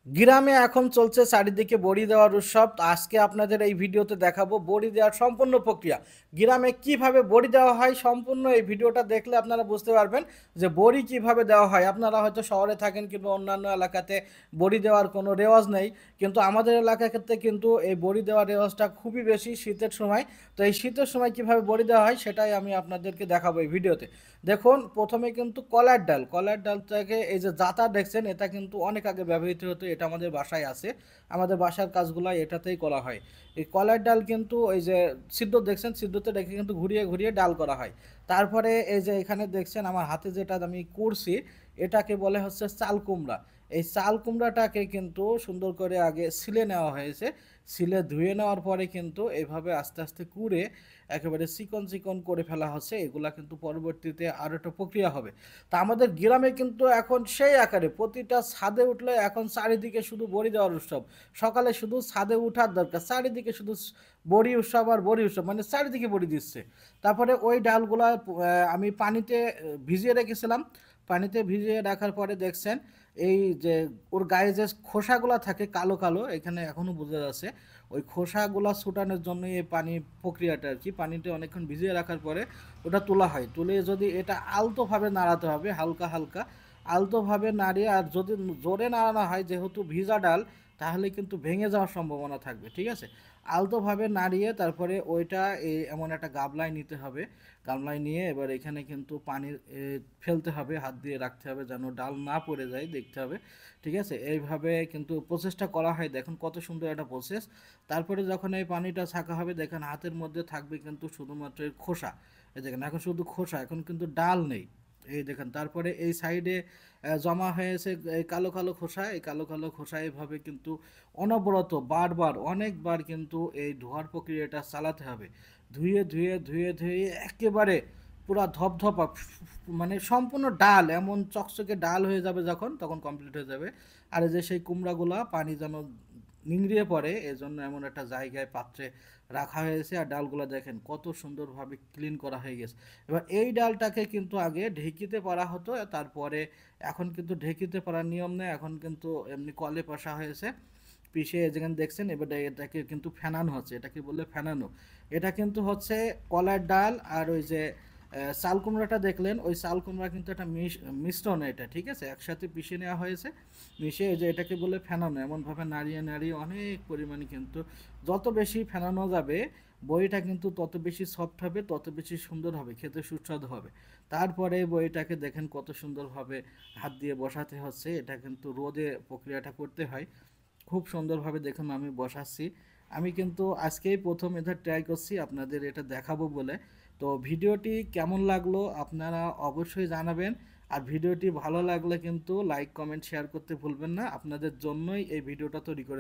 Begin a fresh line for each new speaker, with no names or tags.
গ্রামে এখন চলছে চারিদিকে বড়ি দেওয়ার উৎসব। তো আজকে আপনাদের এই ভিডিওতে দেখাবো বড়ি দেওয়ার সম্পূর্ণ প্রক্রিয়া। গ্রামে কিভাবে বড়ি দেওয়া হয় সম্পূর্ণ এই ভিডিওটা দেখলে আপনারা বুঝতে পারবেন যে বড়ি কিভাবে দেওয়া হয়। আপনারা হয়তো শহরে থাকেন কিংবা অন্যান্য এলাকাতে বড়ি দেওয়ার কোনো রেওয়াজ নেই, কিন্তু আমাদের এলাকার ক্ষেত্রে কিন্তু এই বড়ি দেওয়ার রেওয়াজটা খুবই বেশি শীতের সময়। তো এই শীতের সময় কিভাবে বড়ি দেওয়া হয় সেটাই আমি আপনাদেরকে দেখাবো এই ভিডিওতে। দেখুন, প্রথমে কিন্তু কলার ডাল থেকে এই যে জাতা দেখছেন, এটা কিন্তু অনেক আগে ব্যবহৃত হতো। এটা আমাদের বাসায় আছে, আমাদের বাসার কাজগুলো এটাতেই করা হয়। এই কলার ডাল কিন্তু ওই যে সিদ্ধ দেখছেন, সিদ্ধতে রেখে কিন্তু ঘুরিয়ে ঘুরিয়ে ডাল করা হয়। তারপরে এই যে এখানে দেখছেন আমার হাতে যেটা আমি করছি, এটাকে বলে হচ্ছে চাল কুমড়া। এই চাল কুমড়াটাকে কিন্তু সুন্দর করে আগে ছিলে নেওয়া হয়েছে। ছিলে ধুয়ে নেওয়ার পরে কিন্তু এইভাবে আস্তে আস্তে কুড়ে একেবারে চিকন চিকন করে ফেলা হচ্ছে। এগুলা কিন্তু পরবর্তীতে আরও একটা প্রক্রিয়া হবে। তা আমাদের গ্রামে কিন্তু এখন সেই আকারে প্রতিটা ছাদে উঠলে এখন চারিদিকে শুধু বড়ি দেওয়ার উৎসব। সকালে শুধু ছাদে উঠার দরকার, চারিদিকে শুধু বড়ি উৎসব আর বড়ি উৎসব, মানে চারিদিকে বড়ি দিচ্ছে। তারপরে ওই ডালগুলা আমি পানিতে ভিজিয়ে রেখেছিলাম। পানিতে ভিজিয়ে রাখার পরে দেখছেন এই যে ওর গায়ে যে খোসাগুলা থাকে কালো কালো, এখানে এখনো বোঝা যাচ্ছে। ওই খোসাগুলা ছুটানোর জন্য এই পানি প্রক্রিয়াটা আর কি। পানিতে অনেকক্ষণ ভিজিয়ে রাখার পরে ওটা তোলা হয়। তুলে যদি এটা আলতোভাবে নাড়াতে হবে, হালকা হালকা আলতোভাবে নাড়িয়ে, আর যদি জোরে নাড়ানো হয় যেহেতু ভিজা ডাল, তাহলে কিন্তু ভেঙে যাওয়ার সম্ভাবনা থাকবে, ঠিক আছে। আলতোভাবে নাড়িয়ে তারপরে ওইটা এই এমন একটা গামলায় নিতে হবে। গামলায় নিয়ে এবার এখানে কিন্তু পানি ফেলতে হবে, হাত দিয়ে রাখতে হবে যেন ডাল না পড়ে যায়, দেখতে হবে, ঠিক আছে। এইভাবে কিন্তু প্রসেসটা করা হয়, দেখুন কত সুন্দর একটা প্রসেস। তারপরে যখন এই পানিটা ছাঁকা হবে, দেখেন হাতের মধ্যে থাকবে কিন্তু শুধুমাত্র এর খোসা। এই দেখেন এখন শুধু খোসা, এখন কিন্তু ডাল নেই। এই দেখেন, তারপরে এই সাইডে জমা হয়েছে এই কালো কালো খোসা। এই কালো কালো খোসা এভাবে কিন্তু অনবরত বারবার অনেকবার কিন্তু এই ধোয়ার প্রক্রিয়াটা চালাতে হবে। ধুয়ে ধুয়ে ধুয়ে ধুয়ে একেবারে পুরা ধপধপা, মানে সম্পূর্ণ ডাল এমন চকচকে ডাল হয়ে যাবে যখন, তখন কমপ্লিট হয়ে যাবে। আর এই যে সেই কুমড়াগুলা পানি যেন নিংড়িয়ে পড়ে এজন্য এমন একটা জায়গায় পাত্রে রাখা হয়েছে। আর ডালগুলো দেখেন কত সুন্দরভাবে ক্লিন করা হয়ে গেছে। এবার এই ডালটাকে কিন্তু আগে ঢেকিতে পারা হতো, তারপরে এখন কিন্তু ঢেকিতে পারার নিয়ম নেই, এখন কিন্তু এমনি কলে পাশা হয়েছে, পিষে যেখানে দেখছেন। এবার এটাকে কিন্তু ফেনানো হচ্ছে, এটাকে বললে ফেনানো। এটা কিন্তু হচ্ছে কলার ডাল আর ওই যে চাল কুমড়াটা দেখলেন, ওই চাল কুমড়া কিন্তু একটা মিশ্রণ, এটা ঠিক আছে, একসাথে পিষে নেওয়া হয়েছে। মিশিয়ে যে এটাকে বলে ফেনানো, এমনভাবে নাড়িয়ে নাড়িয়ে অনেক পরিমাণে কিন্তু যত বেশি ফেনানো যাবে বইটা কিন্তু তত বেশি সফট হবে, তত বেশি সুন্দর হবে, খেতে সুস্বাদু হবে। তারপরে বইটাকে দেখেন কত সুন্দরভাবে হাত দিয়ে বসাতে হচ্ছে। এটা কিন্তু রোদে প্রক্রিয়াটা করতে হয়। খুব সুন্দরভাবে দেখুন আমি বসাচ্ছি। আমি কিন্তু আজকেই প্রথম এটা ট্রাই করছি আপনাদের এটা দেখাবো বলে। তো ভিডিওটি কেমন লাগলো আপনারা অবশ্যই জানাবেন। আর ভিডিওটি ভালো লাগলে কিন্তু লাইক কমেন্ট শেয়ার করতে ভুলবেন না। আপনাদের জন্যই এই ভিডিওটা তৈরি করেছি।